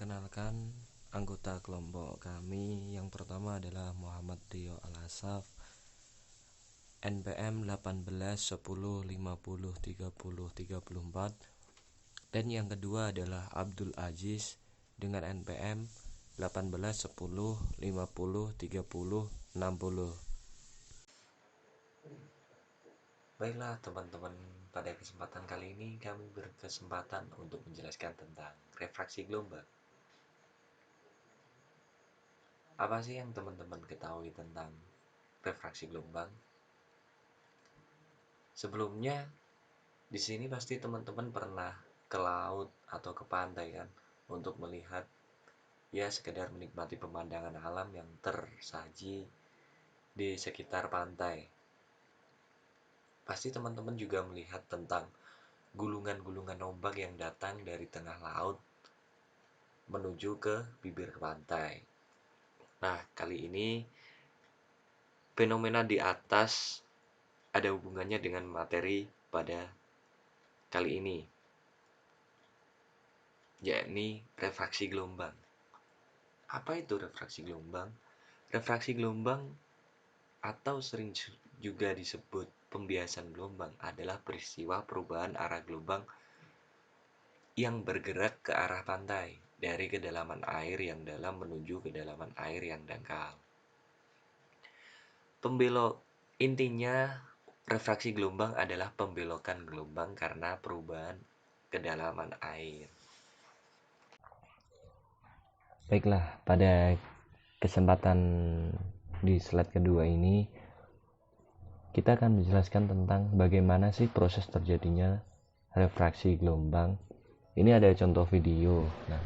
Perkenalkan anggota kelompok kami. Yang pertama adalah Muhammad Rio Al-Asaf, NPM 18 10 50 30 34. Dan yang kedua adalah Abdul Aziz dengan NPM 18 10 50 30 60. Baiklah teman-teman, pada kesempatan kali ini kami berkesempatan untuk menjelaskan tentang refraksi gelombang. Apa sih yang teman-teman ketahui tentang refraksi gelombang? Sebelumnya, di sini pasti teman-teman pernah ke laut atau ke pantai kan, untuk melihat ya sekedar menikmati pemandangan alam yang tersaji di sekitar pantai. Pasti teman-teman juga melihat tentang gulungan-gulungan ombak yang datang dari tengah laut menuju ke bibir pantai. Nah, kali ini fenomena di atas ada hubungannya dengan materi pada kali ini, yakni refraksi gelombang. Apa itu refraksi gelombang? Refraksi gelombang atau sering juga disebut pembiasan gelombang adalah peristiwa perubahan arah gelombang yang bergerak ke arah pantai dari kedalaman air yang dalam menuju kedalaman air yang dangkal. Intinya refraksi gelombang adalah pembelokan gelombang karena perubahan kedalaman air. Baiklah, pada kesempatan di slide kedua ini kita akan menjelaskan tentang bagaimana sih proses terjadinya refraksi gelombang. Ini ada contoh video. Nah,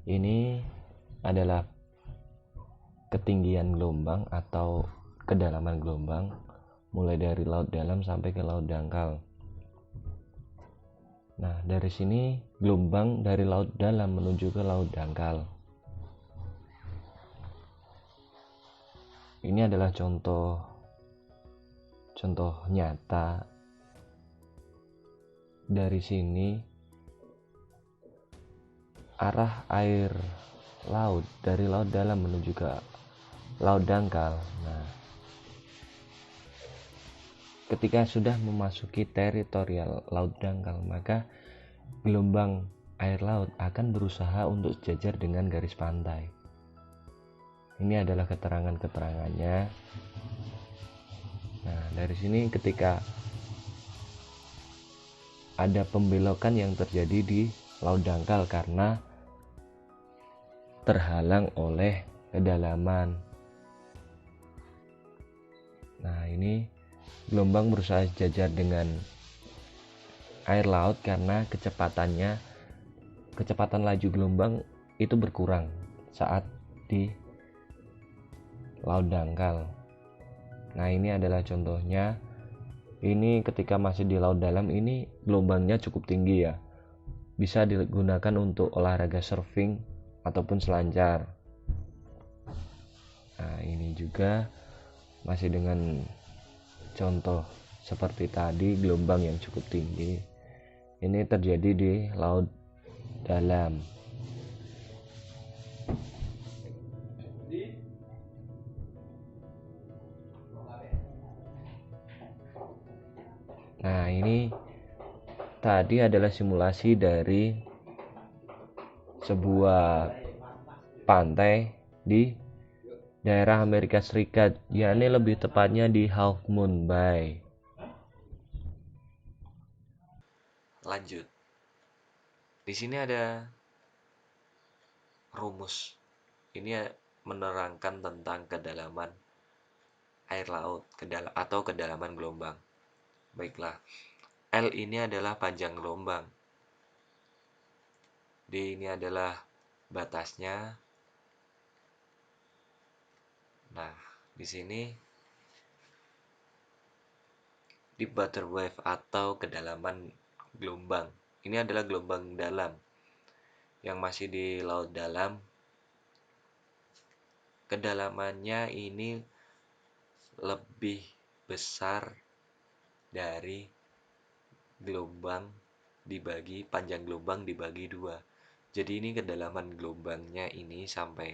ini adalah ketinggian gelombang atau kedalaman gelombang mulai dari laut dalam sampai ke laut dangkal. Nah, dari sini gelombang dari laut dalam menuju ke laut dangkal. Ini adalah contoh nyata. Dari sini arah air laut dari laut dalam menuju ke laut dangkal. Nah, ketika sudah memasuki teritorial laut dangkal, maka gelombang air laut akan berusaha untuk sejajar dengan garis pantai. Ini adalah keterangannya. Nah, dari sini ketika ada pembelokan yang terjadi di laut dangkal karena terhalang oleh kedalaman. Nah, ini gelombang berusaha sejajar dengan air laut karena kecepatan laju gelombang itu berkurang saat di laut dangkal. Nah, ini adalah contohnya. Ini ketika masih di laut dalam, ini gelombangnya cukup tinggi ya. Bisa digunakan untuk olahraga surfing ataupun selancar. Nah, ini juga masih dengan contoh seperti tadi, gelombang yang cukup tinggi. Ini terjadi di laut dalam. Nah, ini tadi adalah simulasi dari sebuah pantai di daerah Amerika Serikat, yakni lebih tepatnya di Half Moon Bay. Lanjut. Di sini ada rumus. Ini menerangkan tentang kedalaman air laut atau kedalaman gelombang. Baiklah. L ini adalah panjang gelombang. D ini adalah batasnya. Nah, di sini deep water wave atau kedalaman gelombang. Ini adalah gelombang dalam yang masih di laut dalam. Kedalamannya ini lebih besar dari panjang gelombang dibagi 2. Jadi ini kedalaman gelombangnya ini sampai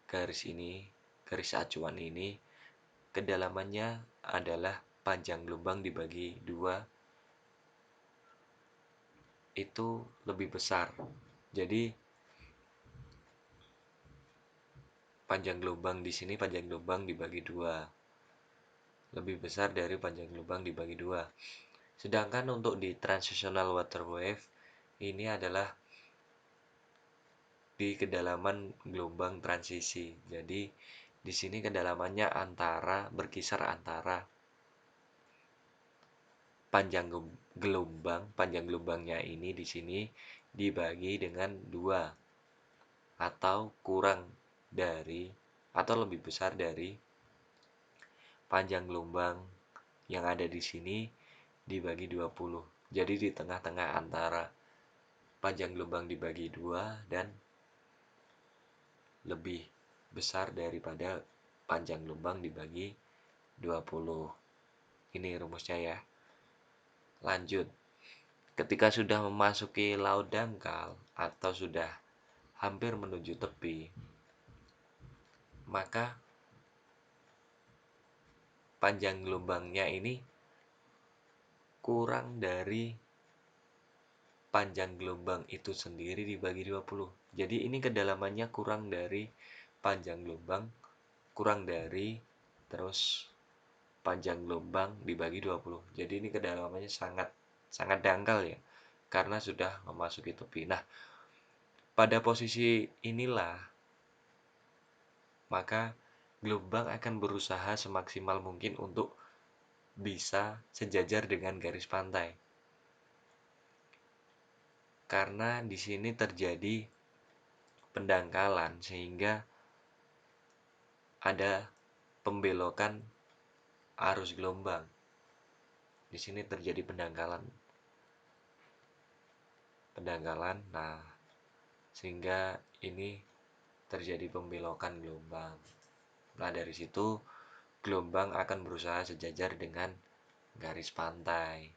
garis ini, garis acuan ini, kedalamannya adalah panjang gelombang dibagi 2 itu lebih besar. Jadi panjang gelombang di sini, panjang gelombang dibagi 2 lebih besar dari panjang gelombang dibagi 2. Sedangkan untuk di transitional water wave ini adalah di kedalaman gelombang transisi. Jadi di sini kedalamannya berkisar antara panjang gelombangnya ini di sini dibagi dengan 2 atau kurang dari atau lebih besar dari panjang gelombang yang ada di sini dibagi 20. Jadi di tengah-tengah antara panjang gelombang dibagi 2 dan lebih besar daripada panjang gelombang dibagi 20. Ini rumusnya ya. Lanjut. Ketika sudah memasuki laut dangkal atau sudah hampir menuju tepi, maka panjang gelombangnya ini kurang dari panjang gelombang itu sendiri dibagi 20. Jadi ini kedalamannya kurang dari panjang gelombang, kurang dari terus panjang gelombang dibagi 20. Jadi ini kedalamannya sangat dangkal ya, karena sudah memasuki tepi. Nah, pada posisi inilah maka gelombang akan berusaha semaksimal mungkin untuk bisa sejajar dengan garis pantai. Karena di sini terjadi pendangkalan sehingga ada pembelokan arus gelombang. Di sini terjadi pendangkalan. Nah, sehingga ini terjadi pembelokan gelombang. Nah, dari situ gelombang akan berusaha sejajar dengan garis pantai.